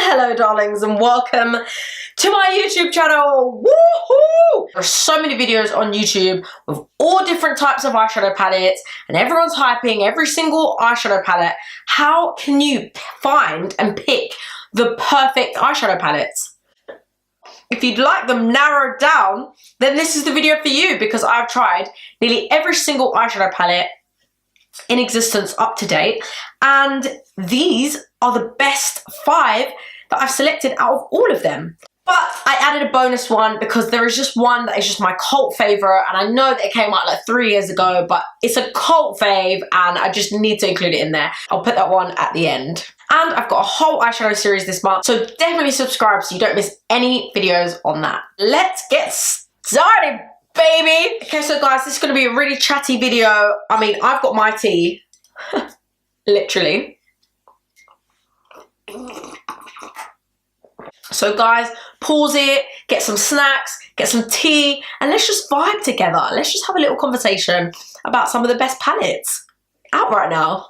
Hello darlings and welcome to my YouTube channel. Woohoo! There are so many videos on YouTube with all different types of eyeshadow palettes and everyone's hyping every single eyeshadow palette. How can you find and pick the perfect eyeshadow palettes? If you'd like them narrowed down, then this is the video for you, because I've tried nearly every single eyeshadow palette in existence up to date, and these are the best 5 that I've selected out of all of them. But I added a bonus one because there is just one that is just my cult favorite, and I know that it came out like 3 years ago, but it's a cult fave and I just need to include it in there. I'll put that one at the end. And I've got a whole eyeshadow series this month, so definitely subscribe so you don't miss any videos on that. Let's get started, baby! Okay, so guys, this is going to be a really chatty video. I mean, I've got my tea, literally. So guys, pause it, get some snacks, get some tea, and let's just vibe together. Let's just have a little conversation about some of the best palettes out right now.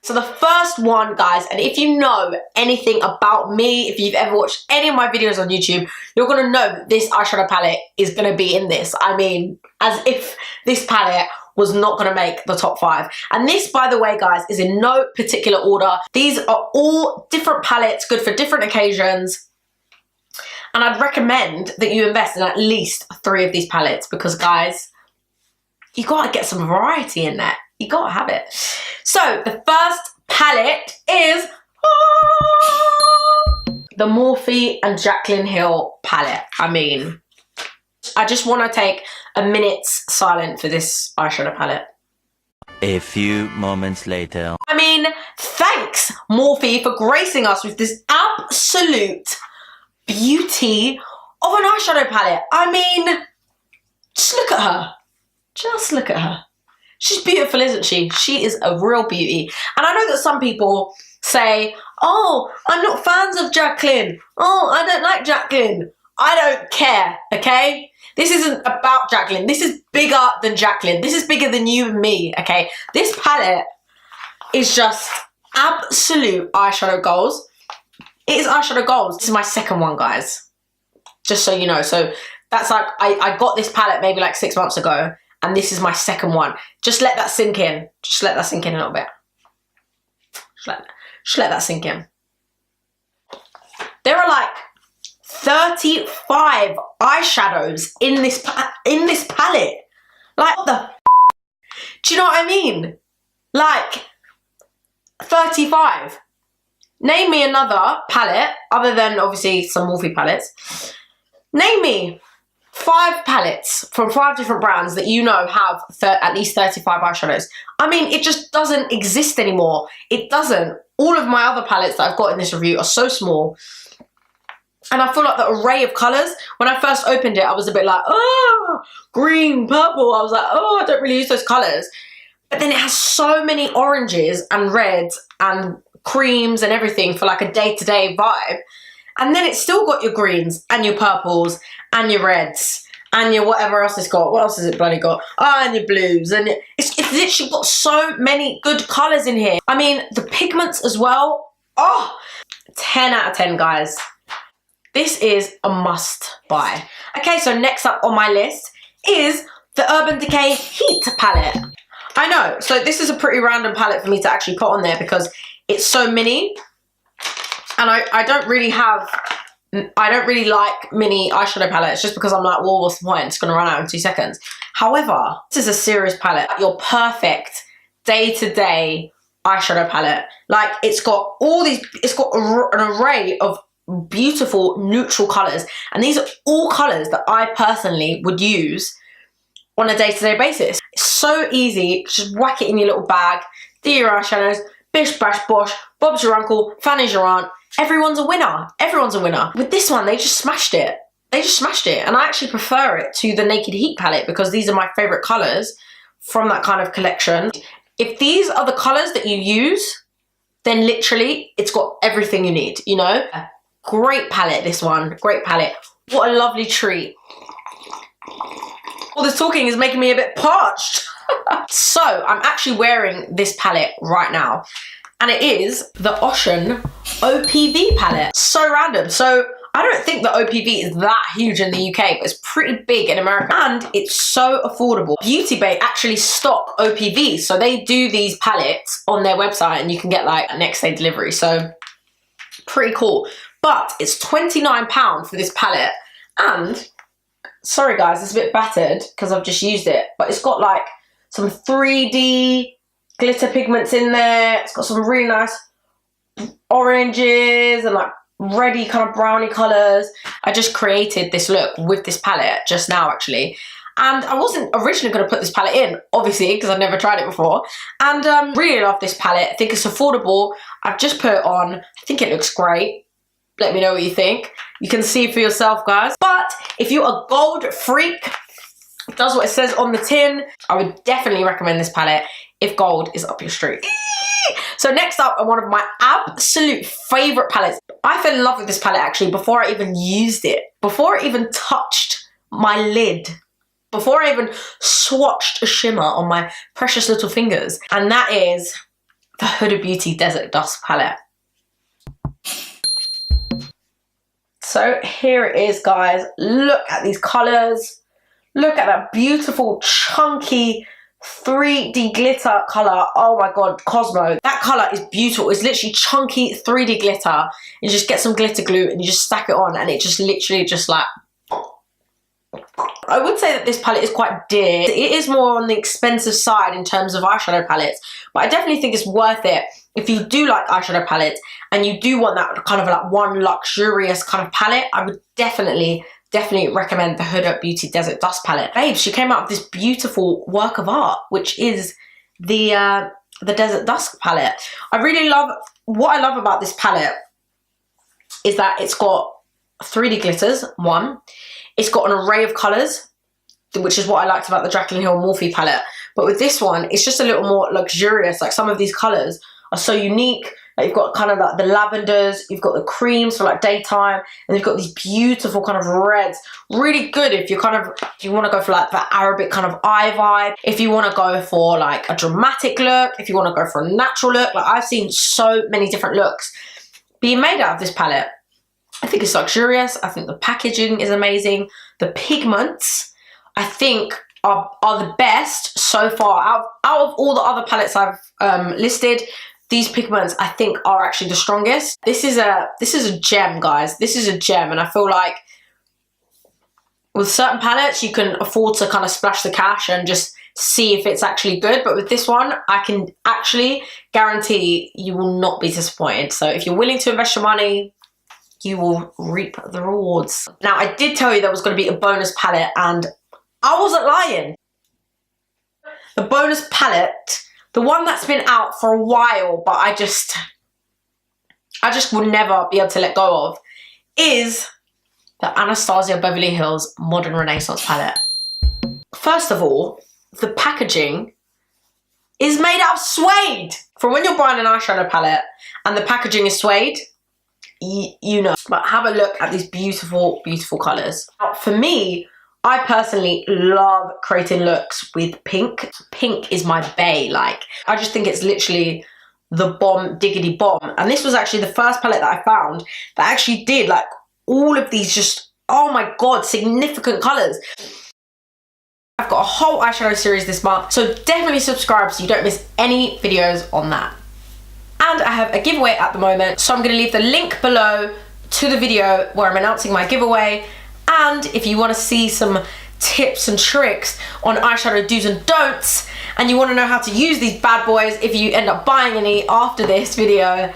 So the first one, guys, and if you know anything about me, if you've ever watched any of my videos on YouTube, you're going to know that this eyeshadow palette is going to be in this. I mean, as if this palette was not going to make the top 5. And this, by the way, guys, is in no particular order. These are all different palettes, good for different occasions. And I'd recommend that you invest in at least 3 of these palettes because, guys, you got to get some variety in there. You got to have it. So the first palette is the Morphe and Jaclyn Hill palette. I mean, I just want to take a minute's silence for this eyeshadow palette. A few moments later. I mean, thanks Morphe for gracing us with this absolute beauty of an eyeshadow palette. I mean, just look at her. Just look at her. She's beautiful, isn't she? She is a real beauty. And I know that some people say, oh, I'm not fans of Jaclyn. Oh, I don't like Jaclyn. I don't care, okay? This isn't about Jaclyn. This is bigger than Jaclyn. This is bigger than you and me, okay? This palette is just absolute eyeshadow goals. It is eyeshadow goals. This is my second one, guys. Just so you know. So that's like, I got this palette maybe like 6 months ago, and this is my second one. Just let that sink in. Just let that sink in a little bit. Just let that sink in. There are like 35 eyeshadows in this palette. Like, what the f? Do you know what I mean? Like, 35. Name me another palette, other than obviously some Morphe palettes. Name me 5 palettes from 5 different brands that you know have at least 35 eyeshadows. I mean, it just doesn't exist anymore. It doesn't. All of my other palettes that I've got in this review are so small. And I feel like the array of colours, when I first opened it, I was a bit like, oh, green, purple. I was like, oh, I don't really use those colours. But then it has so many oranges and reds and creams and everything for like a day-to-day vibe. And then it's still got your greens and your purples and your reds and your whatever else it's got. What else has it bloody got? Oh, and your blues. And it's literally got so many good colours in here. I mean, the pigments as well. Oh, 10 out of 10, guys. This is a must buy. Okay, so next up on my list is the Urban Decay Heat palette. I know, so this is a pretty random palette for me to actually put on there because it's so mini. And I don't really like mini eyeshadow palettes just because I'm like, well, what's the point? It's going to run out in 2 seconds. However, this is a serious palette. Your perfect day-to-day eyeshadow palette. Like, it's got all these, it's got an array of beautiful neutral colours. And these are all colours that I personally would use on a day-to-day basis. It's so easy. Just whack it in your little bag, do your eyeshadows, bish, bash, bosh, Bob's your uncle, Fanny's your aunt. Everyone's a winner. Everyone's a winner. With this one, they just smashed it. They just smashed it. And I actually prefer it to the Naked Heat palette because these are my favourite colours from that kind of collection. If these are the colours that you use, then literally it's got everything you need, you know? Great palette, this one. Great palette. What a lovely treat. All this talking is making me a bit parched. So, I'm actually wearing this palette right now. and it is the Oshun OPV palette. So random. So I don't think the OPV is that huge in the UK, but it's pretty big in America, and it's so affordable. Beautybay actually stock OPV, so they do these palettes on their website and you can get like a next day delivery, so pretty cool. But it's £29 for this palette, and sorry guys, it's a bit battered because I've just used it, but it's got like some 3D glitter pigments in there. It's got some really nice oranges and like reddy kind of browny colours. I just created this look with this palette just now actually, and I wasn't originally going to put this palette in, obviously, because I've never tried it before, and really love this palette. I think it's affordable. I've just put it on. I think it looks great. Let me know what you think. You can see for yourself, guys. But if you're a gold freak, it does what it says on the tin, I would definitely recommend this palette if gold is up your street. So next up, one of my absolute favourite palettes. I fell in love with this palette actually before I even used it, before it even touched my lid, before I even swatched a shimmer on my precious little fingers, and that is the Huda Beauty Desert Dusk palette. So here it is, guys. Look at these colours. Look at that beautiful, chunky 3D glitter colour. Oh my god, Cosmo. That colour is beautiful. It's literally chunky 3D glitter. You just get some glitter glue and you just stack it on, and it just literally just like... I would say that this palette is quite dear. It is more on the expensive side in terms of eyeshadow palettes, but I definitely think it's worth it if you do like eyeshadow palettes and you do want that kind of like one luxurious kind of palette. I would definitely recommend the Huda Beauty Desert Dusk palette. Babe, she came out with this beautiful work of art, which is the Desert Dusk palette. I really love, what I love about this palette is that it's got 3D glitters, one. It's got an array of colours, which is what I liked about the Jaclyn Morphe palette. But with this one, it's just a little more luxurious. Like some of these colours are so unique. Like you've got kind of like the lavenders, you've got the creams for like daytime, and you've got these beautiful kind of reds. Really good if you if you want to go for like that Arabic kind of eye vibe, if you want to go for like a dramatic look, if you want to go for a natural look. Like I've seen so many different looks being made out of this palette. I think it's luxurious. I think the packaging is amazing. The pigments, I think, are the best so far. Out of all the other palettes I've listed, these pigments I think are actually the strongest. This is a gem, guys. This is a gem, and I feel like with certain palettes you can afford to kind of splash the cash and just see if it's actually good, but with this one I can actually guarantee you will not be disappointed. So if you're willing to invest your money, you will reap the rewards. Now, I did tell you there was going to be a bonus palette, and I wasn't lying. The bonus palette, the one that's been out for a while, but I just would never be able to let go of, is the Anastasia Beverly Hills Modern Renaissance palette. First of all, the packaging is made out of suede. From when you're buying an eyeshadow palette and the packaging is suede, you know. But have a look at these beautiful, beautiful colours. Now, for me, I personally love creating looks with pink. Pink is my bae. Like, I just think it's literally the bomb, diggity bomb. And this was actually the first palette that I found that actually did like all of these just, oh my god, significant colours. I've got a whole eyeshadow series this month, so definitely subscribe so you don't miss any videos on that. And I have a giveaway at the moment, so I'm going to leave the link below to the video where I'm announcing my giveaway. And if you want to see some tips and tricks on eyeshadow do's and don'ts, and you want to know how to use these bad boys if you end up buying any after this video,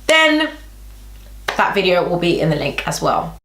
then that video will be in the link as well.